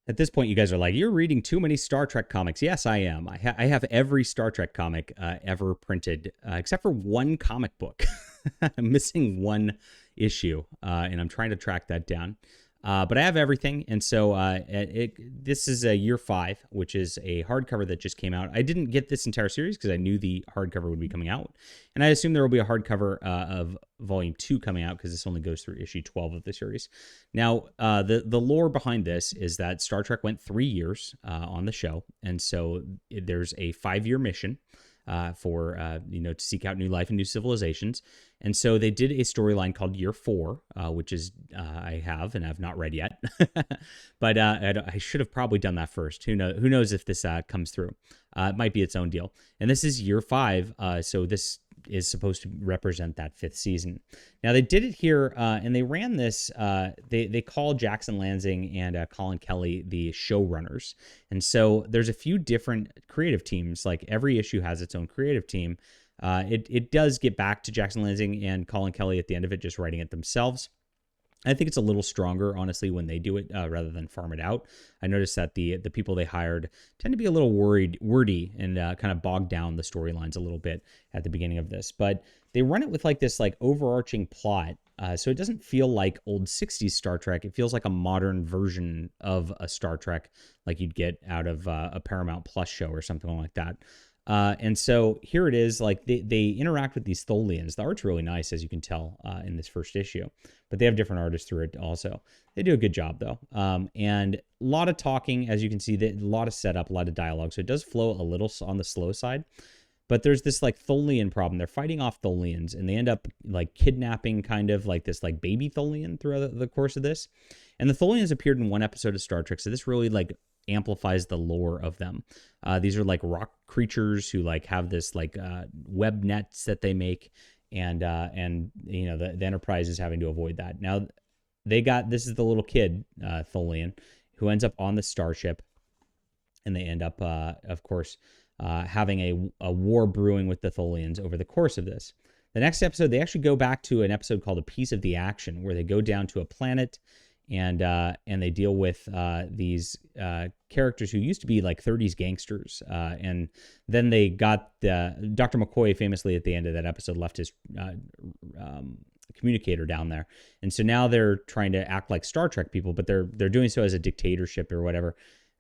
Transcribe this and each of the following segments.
At this point, you guys are like, you're reading too many Star Trek comics. Yes, I am. I have every Star Trek comic ever printed, except for one comic book. I'm missing one issue, and I'm trying to track that down. But I have everything, and so this is a year 5, which is a hardcover that just came out. I didn't get this entire series because I knew the hardcover would be coming out, and I assume there will be a hardcover of Volume 2 coming out because this only goes through issue 12 of the series. Now, the lore behind this is that Star Trek went 3 years on the show, and so there's a 5-year mission for to seek out new life and new civilizations. And so they did a storyline called Year 4, which is I have and I've not read yet, but I should have probably done that first. Who knows if this comes through? It might be its own deal. And this is Year 5, so this is supposed to represent that 5th season. Now they did it here, and they ran this. They called Jackson Lansing and Colin Kelly the showrunners, and so there's a few different creative teams. Like every issue has its own creative team. It does get back to Jackson Lansing and Colin Kelly at the end of it, just writing it themselves. I think it's a little stronger, honestly, when they do it rather than farm it out. I noticed that the people they hired tend to be a little wordy and kind of bog down the storylines a little bit at the beginning of this. But they run it with like this like overarching plot, so it doesn't feel like old 60s Star Trek. It feels like a modern version of a Star Trek like you'd get out of a Paramount Plus show or something like that. And so here it is, like they interact with these Tholians. The art's really nice, as you can tell in this first issue, but they have different artists through it also. They do a good job though. And a lot of talking, as you can see, a lot of setup, a lot of dialogue. So it does flow a little on the slow side, but there's this like Tholian problem. They're fighting off Tholians and they end up like kidnapping kind of like this like baby Tholian throughout the course of this. And the Tholians appeared in one episode of Star Trek. So this really like amplifies the lore of them. These are like rock creatures who like have this like web nets that they make, and the Enterprise is having to avoid that. Now this is the little kid Tholian who ends up on the starship, and they end up of course having a war brewing with the Tholians over the course of this. The next episode, they actually go back to an episode called A Piece of the Action, where they go down to a planet and they deal with these characters who used to be like 30s gangsters. And then they got Dr. McCoy famously at the end of that episode left his communicator down there. And so now they're trying to act like Star Trek people, but they're doing so as a dictatorship or whatever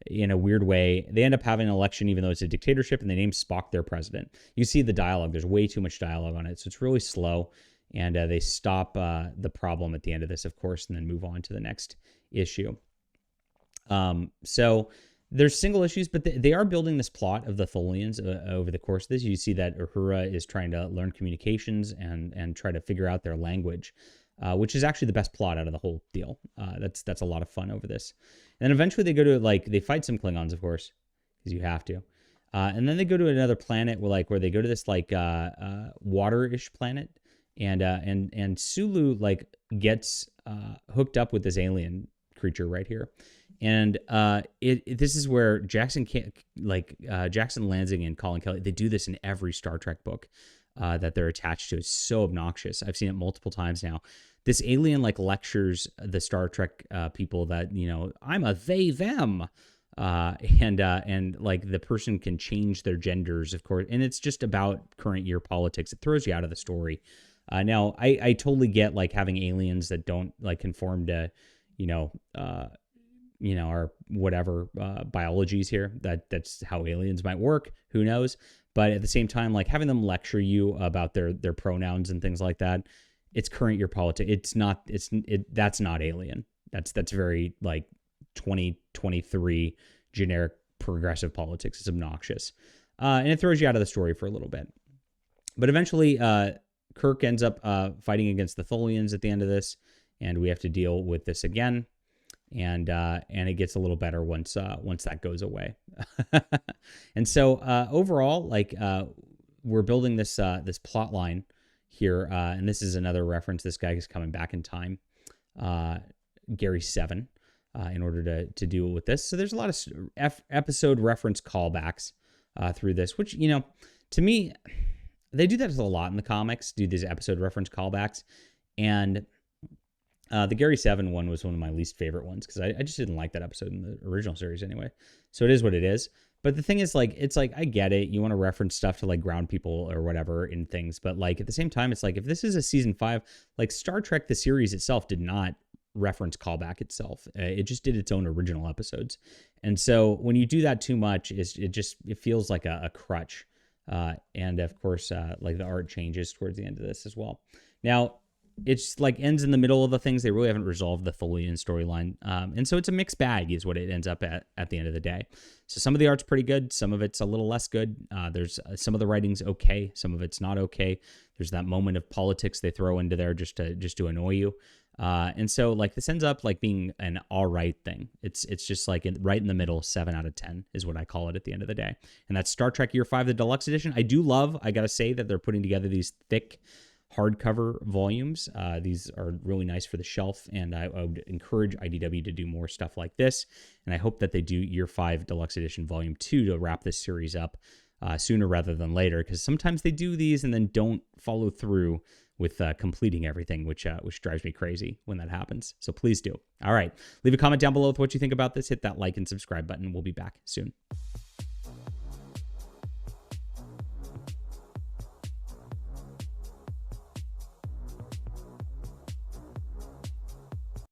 in a weird way. They end up having an election, even though it's a dictatorship, and they name Spock their president. You see the dialogue. There's way too much dialogue on it. So it's really slow. And they stop the problem at the end of this, of course, and then move on to the next issue. So there's single issues, but they are building this plot of the Tholians over the course of this. You see that Uhura is trying to learn communications and try to figure out their language, which is actually the best plot out of the whole deal. That's a lot of fun over this. And then eventually they go to they fight some Klingons, of course, because you have to. And then they go to another planet where they go to this water-ish planet. And Sulu gets hooked up with this alien creature right here, and this is where Jackson Lansing and Colin Kelly, they do this in every Star Trek book that they're attached to. It's so obnoxious. I've seen it multiple times now. This alien lectures the Star Trek people that I'm a they them. And the person can change their genders, of course, and it's just about current year politics. It throws you out of the story. Now I totally get having aliens that don't conform to, our whatever biologies here. That's how aliens might work. Who knows? But at the same time, having them lecture you about their pronouns and things like that, it's current year politics. That's not alien. That's very 2023 generic progressive politics. It's obnoxious. And it throws you out of the story for a little bit. But eventually, Kirk ends up fighting against the Tholians at the end of this, and we have to deal with this again. And it gets a little better once that goes away. And so overall, we're building this plot line here, and this is another reference. This guy is coming back in time, Gary 7, in order to deal with this. So there's a lot of episode reference callbacks through this, which to me, they do that a lot in the comics. Do these episode reference callbacks, and The Gary Seven one was one of my least favorite ones because I just didn't like that episode in the original series anyway. So it is what it is. But the thing is, like, it's like, I get it. You want to reference stuff to like ground people or whatever in things. But like at the same time, it's like, if this is a season 5, like Star Trek, the series itself did not reference callback itself. It just did its own original episodes. And so when you do that too much, it feels like a crutch. And of course, like the art changes towards the end of this as well. Now, it's like ends in the middle of the things. They really haven't resolved the Tholian storyline. And so it's a mixed bag is what it ends up at the end of the day. So some of the art's pretty good. Some of it's a little less good. There's some of the writing's okay. Some of it's not okay. There's that moment of politics they throw into there just to annoy you. And so like this ends up like being an all right thing. It's just like right in the middle, 7 out of 10 is what I call it at the end of the day. And that's Star Trek Year 5, the Deluxe Edition. I do love, I got to say that they're putting together these thick hardcover volumes. These are really nice for the shelf, and I would encourage IDW to do more stuff like this. And I hope that they do Year 5 Deluxe Edition Volume 2 to wrap this series up sooner rather than later, because sometimes they do these and then don't follow through with completing everything, which drives me crazy when that happens. So please do. All right. Leave a comment down below with what you think about this. Hit that like and subscribe button. We'll be back soon.